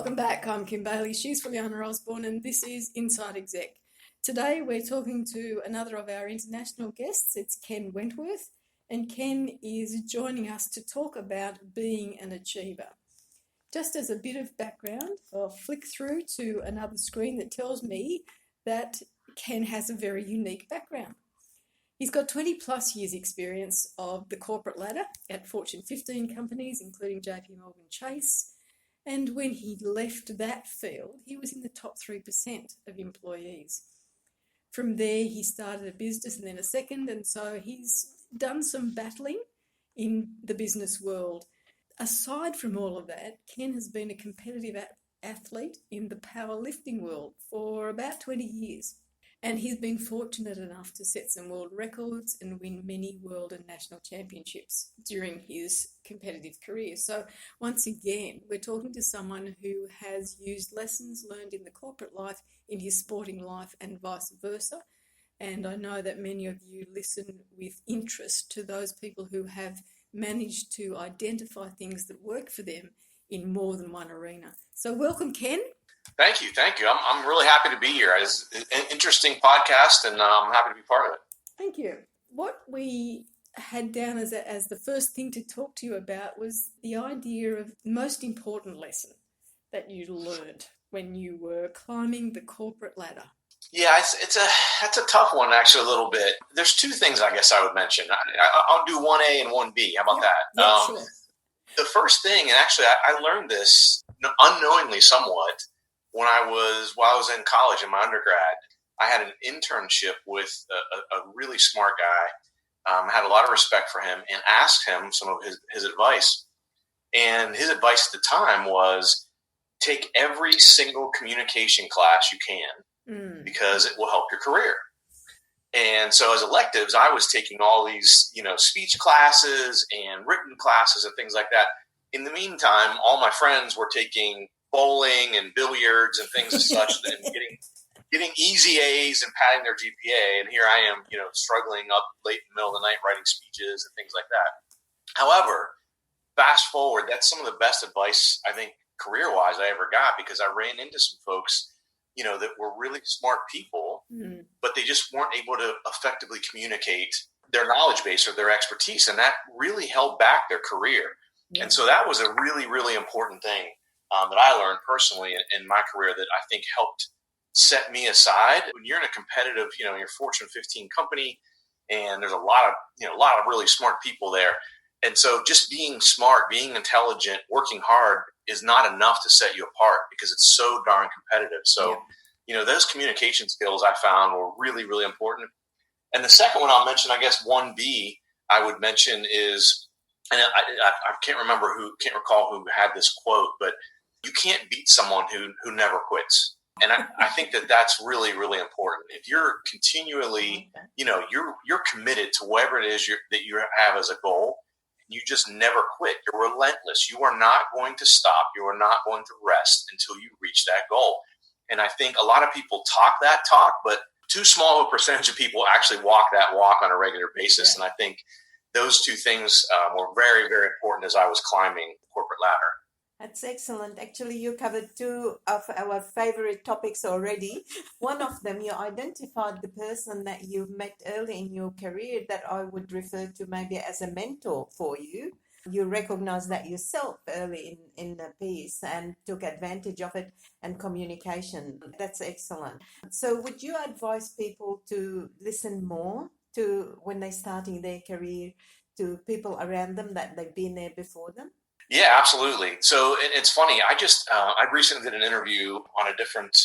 Welcome back. I'm Kim Bailey. She's Juliana Osborne, and this is Inside Exec. Today we're talking to another of our international guests. It's Ken Wentworth, and Ken is joining us to talk about being an achiever. Just as a bit of background, I'll flick through to another screen that tells me that Ken has a very unique background. He's got 20 plus years experience of the corporate ladder at Fortune 15 companies, including JP Morgan Chase. And when he left that field, he was in the top 3% of employees. From there, he started a business and then a second, and so he's done some battling in the business world. Aside from all of that, Ken has been a competitive athlete in the powerlifting world for about 20 years. And he's been fortunate enough to set some world records and win many world and national championships during his competitive career. So once again, we're talking to someone who has used lessons learned in the corporate life in his sporting life and vice versa. And I know that many of you listen with interest to those people who have managed to identify things that work for them in more than one arena. So welcome, Ken. Thank you. I'm really happy to be here. It's an interesting podcast, and I'm happy to be part of it. Thank you. What we had down as the first thing to talk to you about was the idea of the most important lesson that you learned when you were climbing the corporate ladder. Yeah, that's a tough one, actually, a little bit. There's two things I guess I would mention. I'll do 1A and 1B. How about that? Yeah, sure. The first thing, and actually I learned this unknowingly somewhat, while I was in college in my undergrad. I had an internship with a really smart guy. Had a lot of respect for him and asked him some of his advice. And his advice at the time was take every single communication class you can because it will help your career. And so as electives, I was taking all these, speech classes and written classes and things like that. In the meantime, all my friends were taking bowling and billiards and things as such, and getting easy A's and padding their GPA. And here I am, struggling up late in the middle of the night writing speeches and things like that. However, fast forward, that's some of the best advice I think career-wise I ever got, because I ran into some folks, that were really smart people, but they just weren't able to effectively communicate their knowledge base or their expertise, and that really held back their career. Yeah. And so that was a really, really important thing that I learned personally in my career that I think helped set me aside. When you're in a competitive, your Fortune 15 company, and there's a lot of really smart people there. And so just being smart, being intelligent, working hard is not enough to set you apart because it's so darn competitive. So, those communication skills I found were really, really important. And the second one I'll mention, I guess 1B I would mention is, and I can't recall who had this quote, but you can't beat someone who never quits. And I think that's really, really important. If you're continually, you're committed to whatever it is that you have as a goal, you just never quit. You're relentless. You are not going to stop. You are not going to rest until you reach that goal. And I think a lot of people talk that talk, but too small of a percentage of people actually walk that walk on a regular basis. Yeah. And I think those two things were very, very important as I was climbing the corporate ladder. That's excellent. Actually, you covered two of our favorite topics already. One of them, you identified the person that you met early in your career that I would refer to maybe as a mentor for you. You recognized that yourself early in the piece and took advantage of it, and communication. That's excellent. So would you advise people to listen more to when they're starting their career to people around them that they've been there before them? Yeah, absolutely. So it's funny. I recently did an interview on a different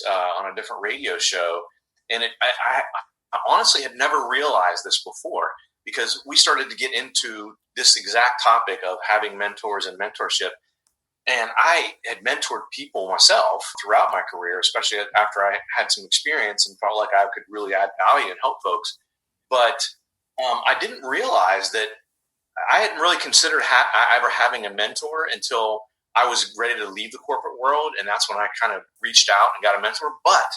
radio show, and I honestly had never realized this before, because we started to get into this exact topic of having mentors and mentorship. And I had mentored people myself throughout my career, especially after I had some experience and felt like I could really add value and help folks. But I didn't realize that I hadn't really considered ever having a mentor until I was ready to leave the corporate world. And that's when I kind of reached out and got a mentor. But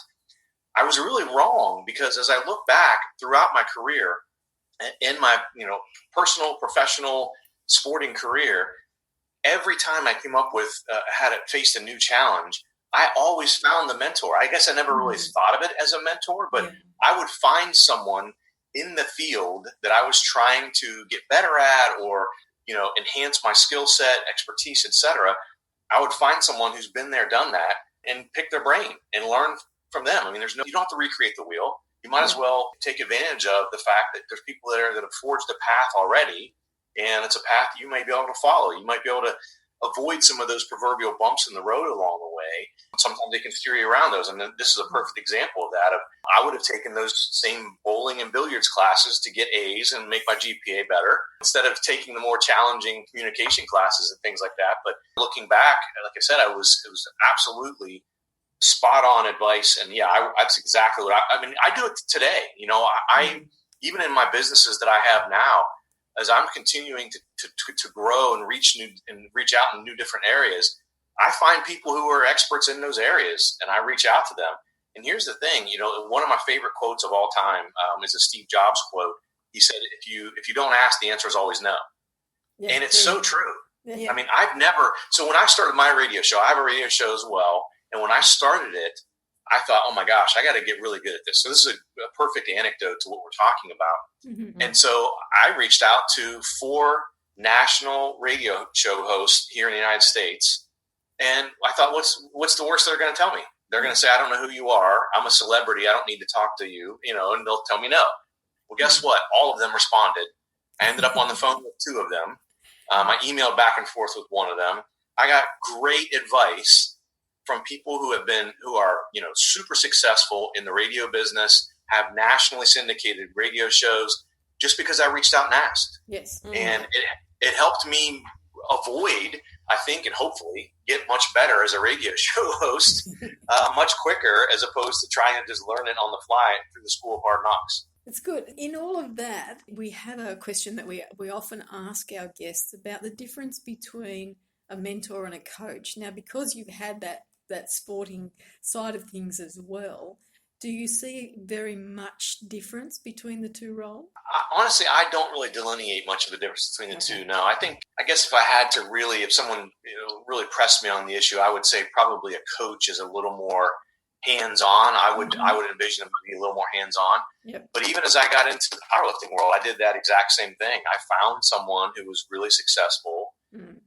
I was really wrong, because as I look back throughout my career, in my personal, professional, sporting career, every time I came up with faced a new challenge, I always found the mentor. I guess I never really thought of it as a mentor, but I would find someone in the field that I was trying to get better at, or, enhance my skill set, expertise, etc. I would find someone who's been there, done that, and pick their brain and learn from them. I mean, you don't have to recreate the wheel. You might as well take advantage of the fact that there's people there that have forged a path already, and it's a path you may be able to follow. You might be able to avoid some of those proverbial bumps in the road along the way. Sometimes they can steer you around those. And this is a perfect example of that. I would have taken those same bowling and billiards classes to get A's and make my GPA better, instead of taking the more challenging communication classes and things like that. But looking back, like I said, it was absolutely spot on advice. And that's exactly what I mean. I do it today. I even in my businesses that I have now, as I'm continuing to grow and reach out in new different areas, I find people who are experts in those areas, and I reach out to them. And here's the thing, one of my favorite quotes of all time is a Steve Jobs quote. He said, "If you don't ask, the answer is always no." Yeah, and it's so true. Yeah. I mean, so when I started my radio show, I have a radio show as well. And when I started it, I thought, oh my gosh, I got to get really good at this. So this is a perfect anecdote to what we're talking about. Mm-hmm. And so I reached out to 4 national radio show hosts here in the United States. And I thought, what's the worst they're going to tell me? They're going to say, I don't know who you are. I'm a celebrity. I don't need to talk to you, and they'll tell me no. Well, guess what? All of them responded. I ended up on the phone with 2 of them. I emailed back and forth with one of them. I got great advice from people who are, super successful in the radio business, have nationally syndicated radio shows, just because I reached out and asked. Yes. Mm-hmm. And it helped me avoid, I think, and hopefully get much better as a radio show host, much quicker, as opposed to trying to just learn it on the fly through the school of hard knocks. It's good. In all of that, we have a question that we often ask our guests about the difference between a mentor and a coach. Now, because you've had that sporting side of things as well, do you see very much difference between the 2 roles? Honestly, I don't really delineate much of the difference between the 2. No, I guess if I had to if someone really pressed me on the issue, I would say probably a coach is a little more hands-on. I would envision them to be a little more hands-on. Yep. But even as I got into the powerlifting world, I did that exact same thing. I found someone who was really successful,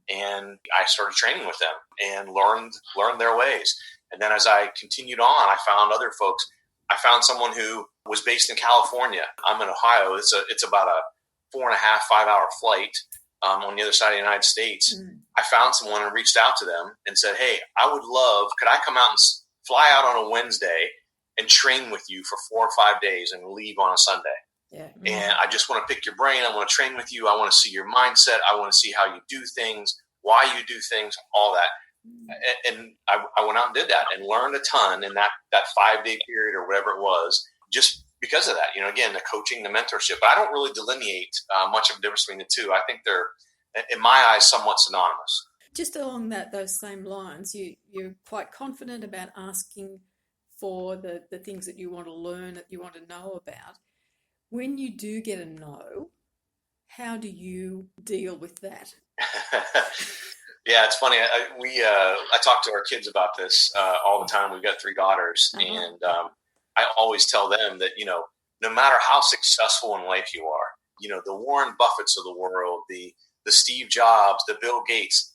and I started training with them and learned their ways. And then as I continued on, I found other folks. I found someone who was based in California. I'm in Ohio. It's about a 4.5, 5-hour flight on the other side of the United States. I found someone and reached out to them and said, hey, could I come out and fly out on a Wednesday and train with you for 4 or 5 days and leave on a Sunday? Yeah. And I just want to pick your brain. I want to train with you. I want to see your mindset. I want to see how you do things, why you do things, all that. And I went out and did that and learned a ton in that 5-day period or whatever it was, just because of that. Again, the coaching, the mentorship. But I don't really delineate much of a difference between the 2. I think they're, in my eyes, somewhat synonymous. Just along those same lines, you're quite confident about asking for the things that you want to learn, that you want to know about. When you do get a no, how do you deal with that? Yeah, it's funny. I talk to our kids about this all the time. We've got 3 daughters, and I always tell them that, no matter how successful in life you are, the Warren Buffetts of the world, the Steve Jobs, the Bill Gates,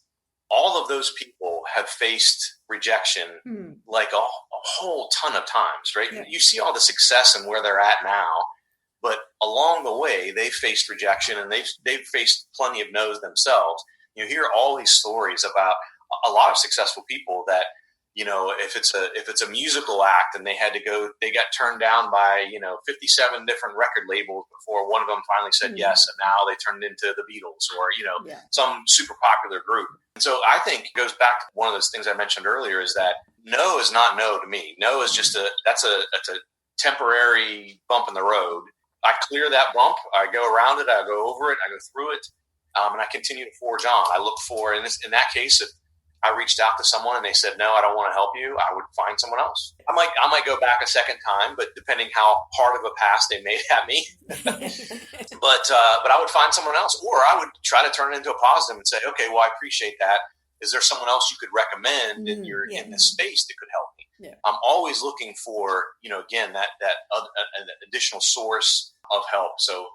all of those people have faced rejection like a whole ton of times, right? Yeah. You see all the success and where they're at now. But along the way, they've faced rejection, and they've faced plenty of no's themselves. You hear all these stories about a lot of successful people that, if it's a musical act and they got turned down by 57 different record labels before one of them finally said yes, and now they turned into the Beatles or some super popular group. And so I think it goes back to one of those things I mentioned earlier, is that no is not no to me. No is just that's a temporary bump in the road. I clear that bump. I go around it. I go over it. I go through it, and I continue to forge on. I look for, in that case, if I reached out to someone and they said, no, I don't want to help you, I would find someone else. I might go back a second time, but depending how hard of a pass they made at me. but I would find someone else, or I would try to turn it into a positive and say, okay, well, I appreciate that. is there someone else you could recommend in this space that could help me? Yeah. I'm always looking for, again, that an additional source of help. So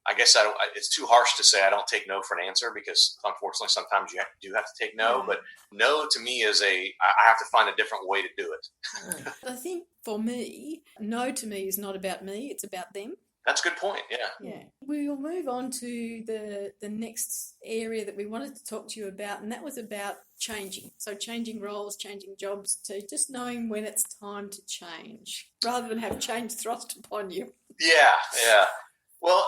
I guess it's too harsh to say I don't take no for an answer, because unfortunately sometimes you do have to take no. But no to me is I have to find a different way to do it. I think for me, no to me is not about me, it's about them. That's a good point. Yeah. Yeah. We'll move on to the next area that we wanted to talk to you about, and that was about changing. So changing roles, changing jobs, to just knowing when it's time to change rather than have change thrust upon you. Yeah. Well,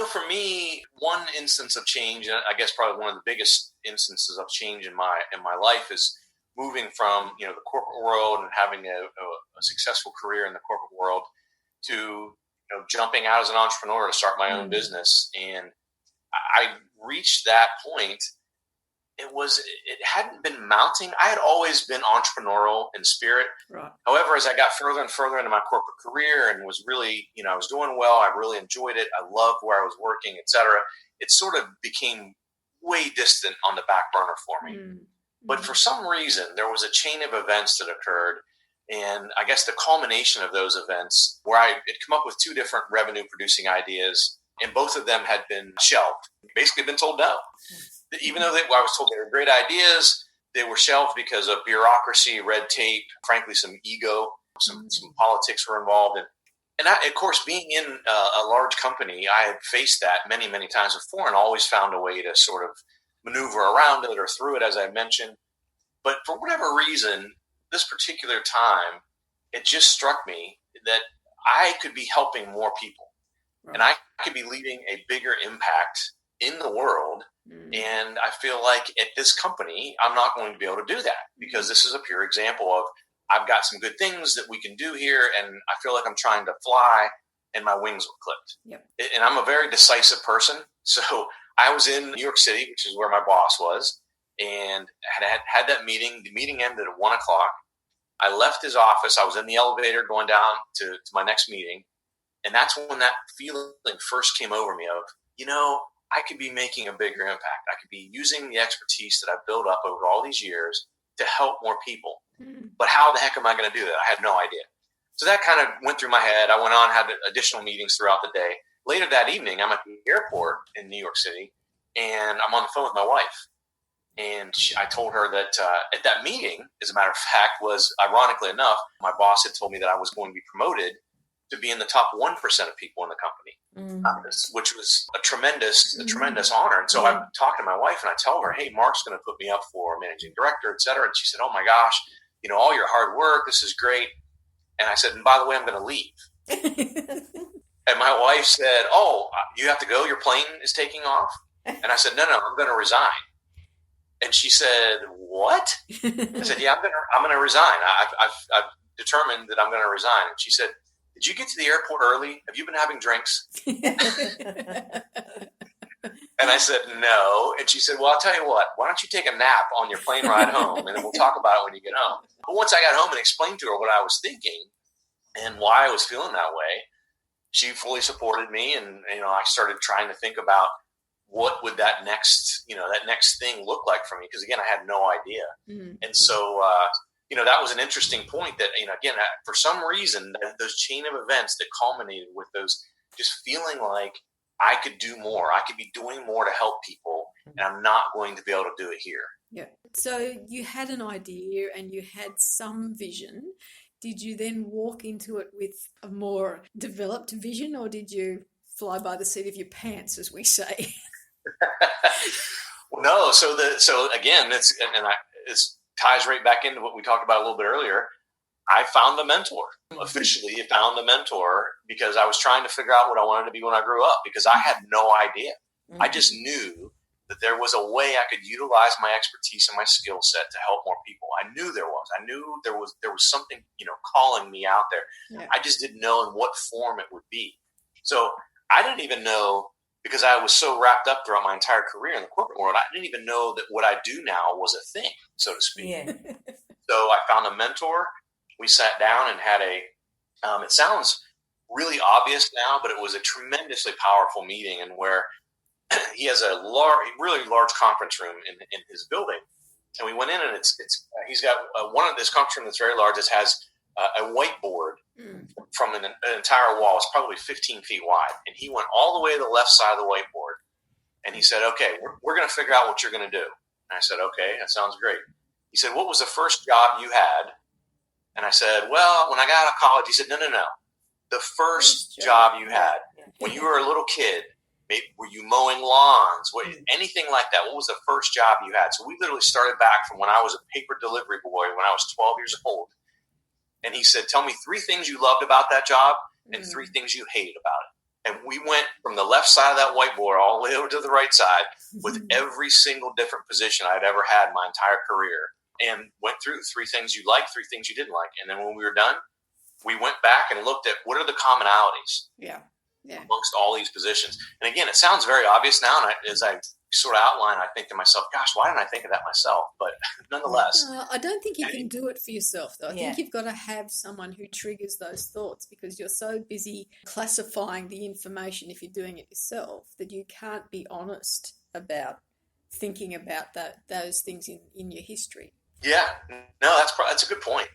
for me, one instance of change, and I guess probably one of the biggest instances of change in my life, is moving from, the corporate world and having a successful career in the corporate world to jumping out as an entrepreneur to start my own business. And I reached that point. It hadn't been mounting. I had always been entrepreneurial in spirit. Right. However, as I got further and further into my corporate career and was really, I was doing well, I really enjoyed it, I loved where I was working, etc., it sort of became way distant on the back burner for me. Mm-hmm. But for some reason, there was a chain of events that occurred. And I guess the culmination of those events, where I had come up with 2 different revenue-producing ideas, and both of them had been shelved, basically been told no. Even though I was told they were great ideas, they were shelved because of bureaucracy, red tape, frankly, some ego, some politics were involved. And I, of course, being in a large company, I had faced that many, many times before and always found a way to sort of maneuver around it or through it, as I mentioned. But for whatever reason, this particular time, it just struck me that I could be helping more people. Right. And I could be leaving a bigger impact in the world. And I feel like at this company, I'm not going to be able to do that, because this is a pure example of I've got some good things that we can do here, and I feel like I'm trying to fly and my wings were clipped. Yep. And I'm a very decisive person. So I was in New York City, which is where my boss was, and had that meeting. The meeting ended at 1:00. I left his office. I was in the elevator going down to my next meeting. And that's when that feeling first came over me of, I could be making a bigger impact. I could be using the expertise that I've built up over all these years to help more people. But how the heck am I going to do that? I had no idea. So that kind of went through my head. I went on, had additional meetings throughout the day. Later that evening, I'm at the airport in New York City, and I'm on the phone with my wife. And I told her that at that meeting, as a matter of fact, was ironically enough, my boss had told me that I was going to be promoted to be in the top 1% of people in the company, which was a tremendous honor. And so I'm talking to my wife and I tell her, hey, Mark's going to put me up for managing director, et cetera. And she said, oh my gosh, all your hard work, this is great. And I said, and by the way, I'm going to leave. And my wife said, oh, you have to go? Your plane is taking off? And I said, no, I'm going to resign. And she said, what? I said, yeah, I'm going to resign. I've determined that I'm going to resign. And she said, did you get to the airport early? Have you been having drinks? And I said, no. And she said, well, I'll tell you what, why don't you take a nap on your plane ride home, and then we'll talk about it when you get home. But once I got home and explained to her what I was thinking and why I was feeling that way, she fully supported me. And, I started trying to think about what would that next thing look like for me? Because again, I had no idea. Mm-hmm. And so, that was an interesting point that, again, for some reason, those chain of events that culminated with those just feeling like I could do more. I could be doing more to help people, and I'm not going to be able to do it here. Yeah. So you had an idea and you had some vision. Did you then walk into it with a more developed vision, or did you fly by the seat of your pants, as we say? Well, no. So again, it's ties right back into what we talked about a little bit earlier. I found a mentor. Officially found a mentor because I was trying to figure out what I wanted to be when I grew up, because I had no idea. I just knew that there was a way I could utilize my expertise and my skill set to help more people. I knew there was. I knew there was something, calling me out there. Yeah. I just didn't know in what form it would be. So I didn't even know, because I was so wrapped up throughout my entire career in the corporate world, I didn't even know that what I do now was a thing, so to speak. Yeah. So I found a mentor. We sat down and had it sounds really obvious now, but it was a tremendously powerful meeting, and where he has a really large conference room in his building. And we went in, and he's got one of this conference room that's very large. It has a whiteboard from an entire wall. It's probably 15 feet wide. And he went all the way to the left side of the whiteboard. And he said, okay, we're going to figure out what you're going to do. And I said, okay, that sounds great. He said, what was the first job you had? And I said, well, when I got out of college. He said, no. The first job you had when you were a little kid, maybe, were you mowing lawns? Anything like that? What was the first job you had? So we literally started back from when I was a paper delivery boy when I was 12 years old. And he said, tell me 3 things you loved about that job and 3 things you hated about it. And we went from the left side of that whiteboard all the way over to the right side with every single different position I'd ever had in my entire career, and went through 3 things you liked, 3 things you didn't like. And then when we were done, we went back and looked at what are the commonalities amongst all these positions. And again, it sounds very obvious now. And as I sort of outline, I think to myself, gosh, why didn't I think of that myself? But nonetheless. I don't think you can do it for yourself, though. I think you've got to have someone who triggers those thoughts, because you're so busy classifying the information if you're doing it yourself that you can't be honest about thinking about those things in your history. Yeah, no, that's a good point.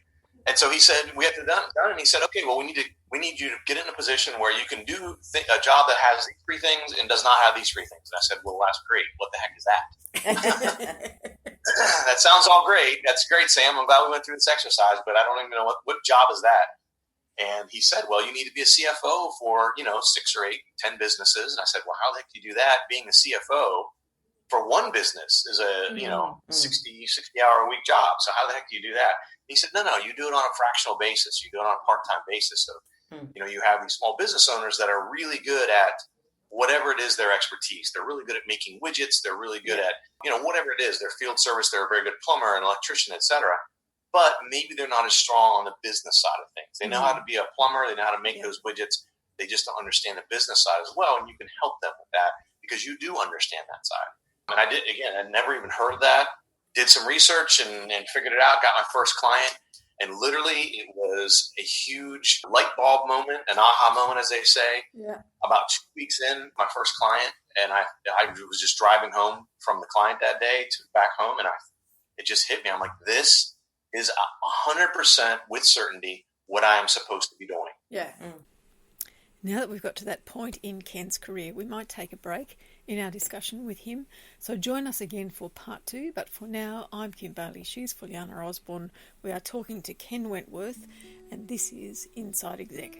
And so he said, we have to done, and he said, okay, well, we need you to get in a position where you can do a job that has these 3 things and does not have these 3 things. And I said, well, that's great. What the heck is that? That sounds all great. That's great, Sam. I'm glad we went through this exercise, but I don't even know what job is that. And he said, well, you need to be a CFO for, 6 or 8, 10 businesses. And I said, well, how the heck do you do that? Being a CFO for one business is a 60-hour-a-week job. So how the heck do you do that? He said, no, you do it on a fractional basis. You do it on a part-time basis. So, you have these small business owners that are really good at whatever it is their expertise. They're really good at making widgets. They're really good at, whatever it is, their field service. They're a very good plumber, an electrician, etc. But maybe they're not as strong on the business side of things. They know how to be a plumber. They know how to make those widgets. They just don't understand the business side as well. And you can help them with that because you do understand that side. And I did, again, I'd never even heard of that. Did some research and figured it out, got my first client, and literally it was a huge light bulb moment, an aha moment, as they say. Yeah. About 2 weeks in, my first client, and I was just driving home from the client that day to back home, and it just hit me. I'm like, this is 100% with certainty what I am supposed to be doing. Yeah. Now that we've got to that point in Ken's career, we might take a break in our discussion with him. So join us again for part 2. But for now, I'm Kim Bailey. She's Fuliana Osborne. We are talking to Ken Wentworth, and this is Inside Exec.